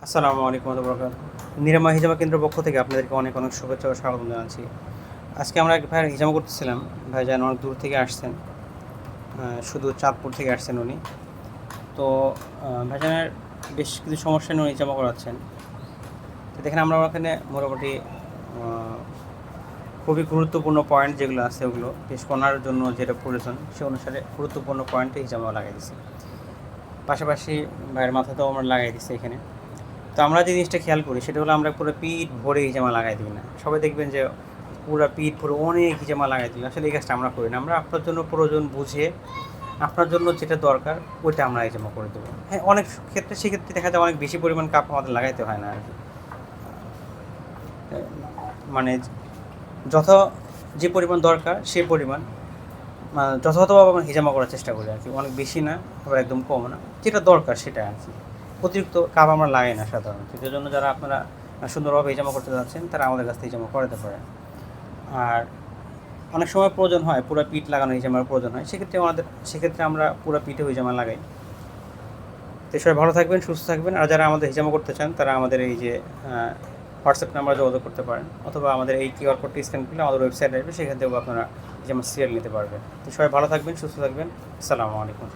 আসসালামু আলাইকুম ওয়া বারাকাতুহু। নিরাময় হিজামা কেন্দ্রের পক্ষ থেকে আপনাদেরকে অনেক অনেক শুভেচ্ছা ও স্বাগতম জানাচ্ছি। আজকে আমরা এক ভাইয়ের হিজামা করতেছিলাম। ভাইজান অনেক দূর থেকে আসছেন, শুধু চাঁদপুর থেকে আসছেন উনি। তো ভাইজানের বেশ কিছু সমস্যা নিয়ে উনি হিজামা করাচ্ছেন। তো দেখেন আমরা ওখানে মোটামুটি খুবই গুরুত্বপূর্ণ পয়েন্ট যেগুলো আছে ওগুলো পেশ করার জন্য যেটা প্রয়োজন সে অনুসারে গুরুত্বপূর্ণ পয়েন্টে হিজামা লাগাই দিচ্ছি। পাশাপাশি ভাইয়ের মাথাতেও আমরা লাগাই দিচ্ছি এখানে। তো আমরা যে জিনিসটা খেয়াল করি সেটা হলো আমরা পুরো পিঠ ভরে হিজামা লাগাই দিই না। সবাই দেখবেন যে পুরো পিঠ ভরে অনেক হিজামা লাগাই দিই, আসলে এই কাজটা আমরা করি না। আমরা আপনার জন্য প্রয়োজন বুঝে আপনার জন্য যেটা দরকার ওইটা আমরা হিজামা করে দেবো। হ্যাঁ, অনেক ক্ষেত্রে সেক্ষেত্রে দেখা যায় অনেক বেশি পরিমাণ কাপ আমাদের লাগাইতে হয় না আর কি। মানে যথা যে পরিমাণ দরকার সে পরিমাণ যথাযথভাবে আমরা হিজামা করার চেষ্টা করি আর কি। অনেক বেশি না, আবার একদম কম না, যেটা দরকার সেটা আর কি। অতিরিক্ত কাপ আমরা লাগাই না সাধারণত। সেই জন্য যারা আপনারা সুন্দরভাবে হিজামা করতে যাচ্ছেন তারা আমাদের কাছ থেকে হিজামা করাতে পারেন। আর অনেক সময় প্রয়োজন হয় পুরো পিঠ লাগানো হিজামার প্রয়োজন হয়, সেক্ষেত্রে আমরা পুরো পিঠে হিজামা লাগাই। তো সবাই ভালো থাকবেন, সুস্থ থাকবেন। আর যারা আমাদের হিজামা করতে চান তারা আমাদের এই যে হোয়াটসঅ্যাপ নাম্বার যোগাযোগ করতে পারেন, অথবা আমাদের এই কিউআর কোডটি স্ক্যান করলে আমাদের ওয়েবসাইট আসবে, সেখান থেকেও আপনারা হিজামা সিরিয়াল নিতে পারবেন। তো সবাই ভালো থাকবেন, সুস্থ থাকবেন। আসসালামু আলাইকুম।